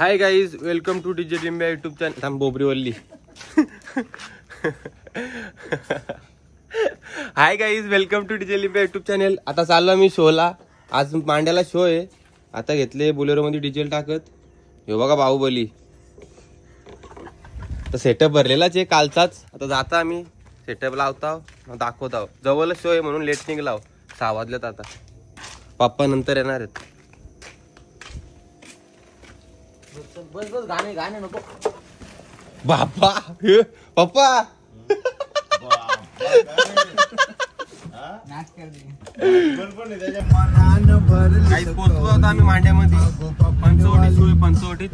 High guys, welcome to DJ Limbya YouTube channel. थांब बोबरीवल्ली. Hi guys, welcome to DJ Limbya YouTube channel. आता चाललो मी शोला. आज मांड्याला शो आहे. आता घेतले बोलेरो मध्ये डिझेल टाकत. हे बघा बाहुबली. तर सेटअप भरलेलाच आहे कालचाच. आता जाता आम्ही सेटअप लावता दाखवत आहो. जवळच शो आहे म्हणून लेट निघलाव. 6 वाजल्यात. आता पप्पा नंतर येणार आहेत. बस बस गाणे गाणे नको बापा. पप्पा काही पोहोचलो होतो आम्ही मांड्यामध्ये. पंचवटी सोय पंचवटीत.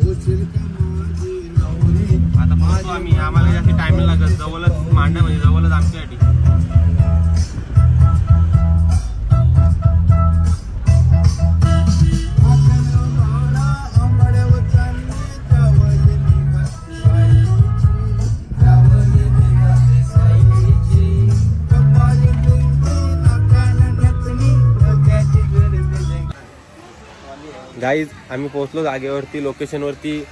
आता पोहोचतो आम्ही. आम्हाला जास्त टाइम लागत. जवळच मांड्या म्हणजे जवळच आमच्यासाठी. गाईज आम्ही पोहोचलो जागेवरती, लोकेशनवरती,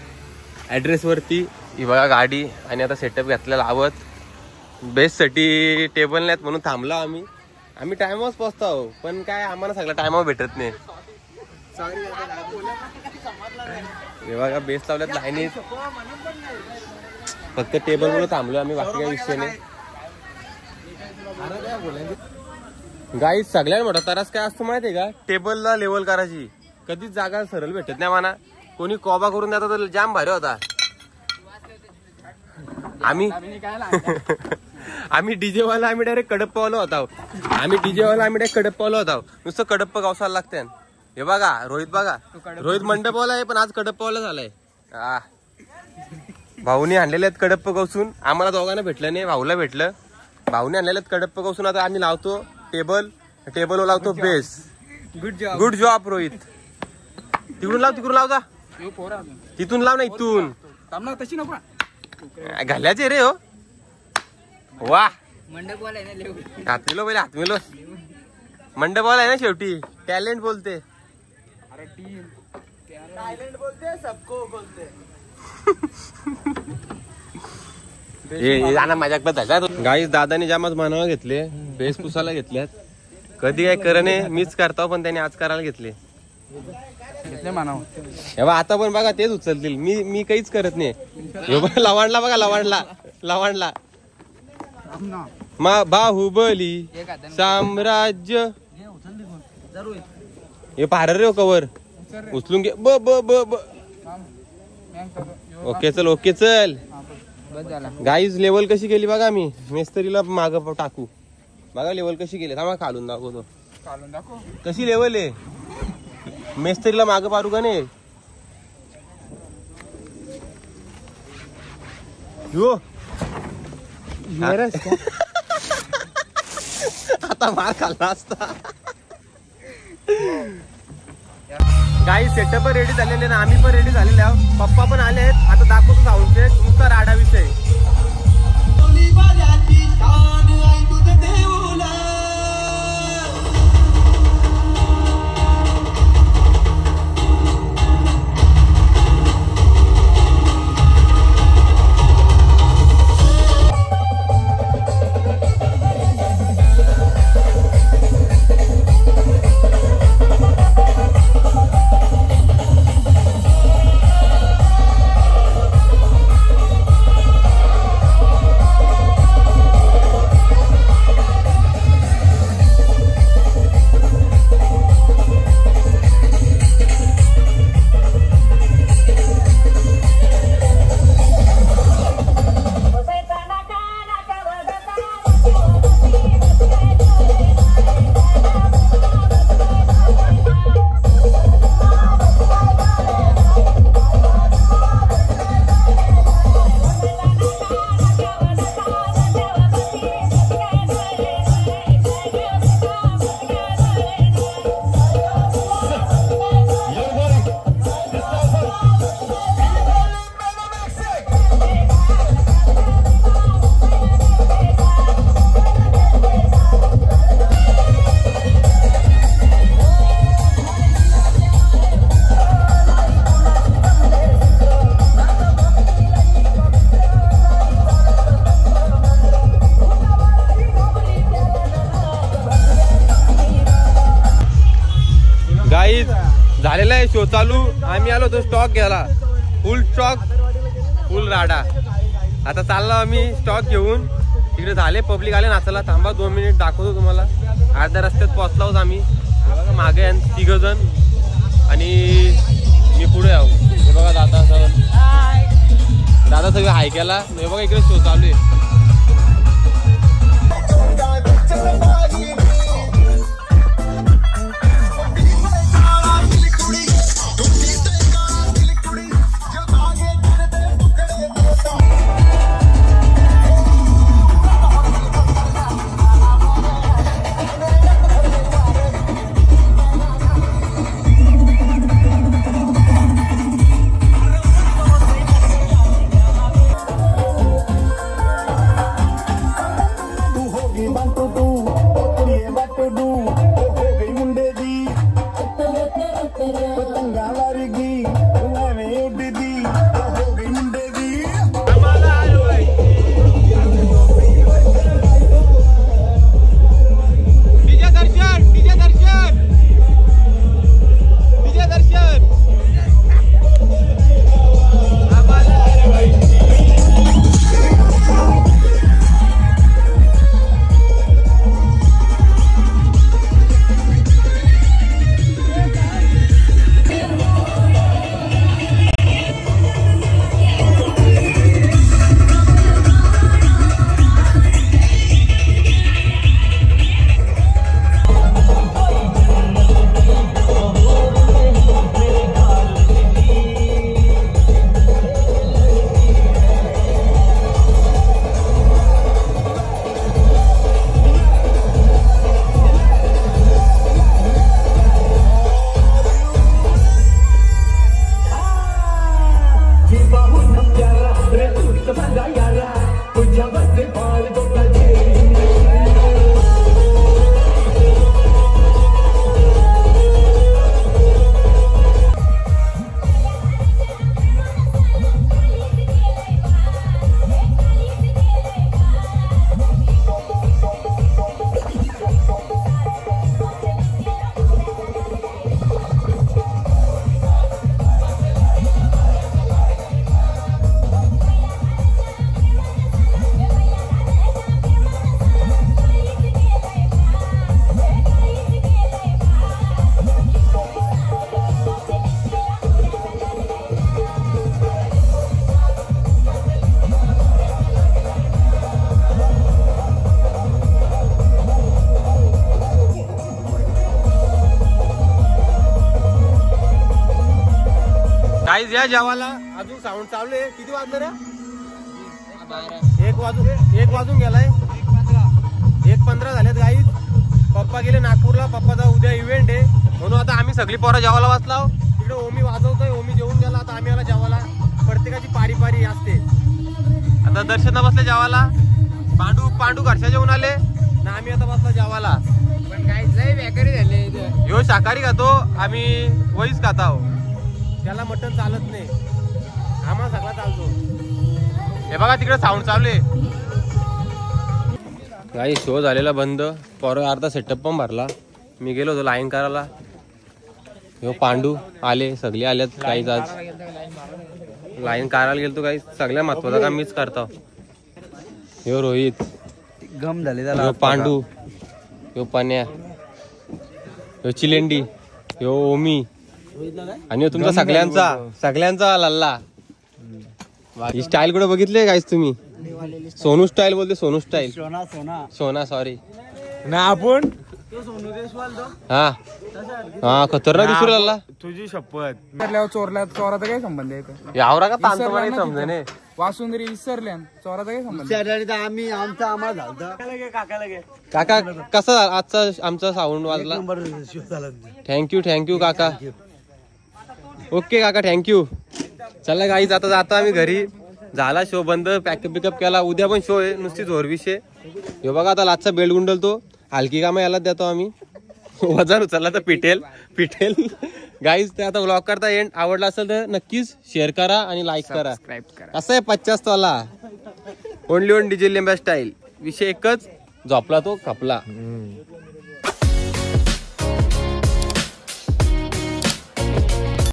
ॲड्रेसवरती. ही बघा गाडी. आणि आता सेटअप घेतलेला लावत. बेस्टसाठी टेबल नाहीत म्हणून थांबलो आम्ही. आम्ही टायमावरच पोहोचतो आहो, पण काय आम्हाला सगळं टायमावर भेटत नाही. हे बघा बेस लावल्यात लाईनीत. फक्त टेबल म्हणून थांबलो आम्ही, बाकी काही विषय नाही. गाईज सगळ्यात मोठा त्रास काय असतो माहिती आहे का? टेबलला लेवल करायची. कधीच जागा सरळ भेटत नाही म्हणा. कोणी कॉबा करून देता तर जाम भारी होता. आम्ही डीजे वाला आम्ही डायरेक्ट कडप्पावाला होता. नुसतं कडप्पा गावसाला लागते. हे बघा रोहित, बघा रोहित मंडपवाला आहे पण आज कडप्पावाला झालाय. भाऊने आणलेले आहेत कडप्पा गवसून. आम्हाला दोघांना भेटलं नाही, भाऊला भेटलं. भाऊने आणलेले आहेत कडप्पा गवसून. आता आम्ही लावतो टेबलवर लावतो बेस. Good job Rohit. तिकडून लाव जा. तिथून लाव ना, इथून घाल्याचे रे. हो वा. मंडपवाला आहे ना. हातमिलो पहिले हातमिलो. मंडपवाला आहे ना शेवटी. टॅलेंट बोलते. अरे टीम टॅलेंट बोलते, सबको बोलते. गाईस दादाने जामच मानावं घेतले. बेस पुसायला घेतल्यात. कधी काय करणे मीच करतो, पण त्याने आज करायला घेतले मानाव. आता पण बघा तेच उचलतील. मी काहीच करत नाही. लवांडला बघा, लवांडला बाहुबली साम्राज्य. हे पार रे कवर उचलून घे. ओके चल. गाईज लेवल कशी केली बघा. मी मेस्तरीला माग टाकू. बघा लेवल कशी केली. थांबा खालून दाखवतो. कशी लेवल आहे. मेस्तरीला माग पारू का नाही. आता मार खाल्ला असता. काही सेटअप रेडी झालेले ना. आम्ही पण रेडी झालेले आहोत. पप्पा पण आले आहेत. आता दाखवतो साऊंड चेक. नुसता राडा विषय. झालेला आहे शो चालू. आम्ही आलो तो स्टॉक घ्यायला. फुल स्टॉक, फुल राडा. आता चाललो आम्ही स्टॉक घेऊन. तिकडे झाले पब्लिक आले नाचायला. थांबा 2 मिनिट दाखवतो तुम्हाला. अर्ध्या रस्त्यात पोहोचलो आहोत आम्ही. मागे 3 जण आणि मी पुढे आहो. हे बघा दादा सगळं हाय केला. हे बघा इकडे शो चालू आहे. गाईज या जेवायला अजून साऊंड चालू आहे. किती वाजलं रे? 1 वाजून गेलाय. 1:15 झालेत गाईज. पप्पा गेले नागपूरला. पप्पाचा उद्या इव्हेंट आहे म्हणून आता आम्ही सगळी पोरं जेवायला वाचलो. तिकडे ओमी वाजवतोय. ओमी जेवून गेला. आता आम्ही आला जेवायला. प्रत्येकाची पारी असते. आता दर्शना बसले जेवायला. पांडू घरच्या जेवून आले ना. आम्ही आता बसला जेवायला. पण काय लय बेकारी झाले. ह्यो शाकाहारी खातो. आम्ही वहीच खात आहो. त्याला मटण चालत नाही. आम्हाला सगळा चालतो. हे बघा तिकडे साऊंड चालू आहे. काही शो झालेला बंद. पोरं अर्धा सेटअप पण भरला. मी गेलो होतो लाईन करायला. ह्यो पांडू आले. सगळे आलेत. काहीच आज लाईन करायला गेलो. काही सगळ्या महत्वाचं काम मीच करतो. ह्यो रोहित, गम झाले. ह्यो पांडू, ह्यो पन्या, ह्यो चिलेंडी, ह्यो ओमी आणि तुमचा सगळ्यांचा लल्ला. ही स्टाईल कुठे बघितले गाईस तुम्ही? सोनू स्टाईल बोलते. सोनू स्टाईल. सोना सॉरी ना. आपण हा खतरनाक दिसू लागला. तुझी शपथ. चोराचा काय संबंध आहे? यावरा का तांतो मला समजणे. वासुंदरी विसरल्या. चोराचा काय संबंध? आम्ही आम्हाला काका कसा आजचा आमचा साऊंड वाजला? थँक्यू काका. ओके काका थँक्यू. चला गाईज आता जातो आम्ही घरी. झाला शो बंद. पॅकअप पिकअप केला. उद्या पण शो आहे. नुसती झोरविषय. हे बघा आता लाचचा बेल्ट गुंडलतो. हलकी कामं याला देतो आम्ही. वजन उचलला तर पिटेल गाईज. ते आता व्लॉग करता एंड. आवडला असेल तर नक्कीच शेअर करा आणि लाईक करा. कसं आहे 50 वाला only on DJ Limba style. विषय एकच, झोपला तो खपला.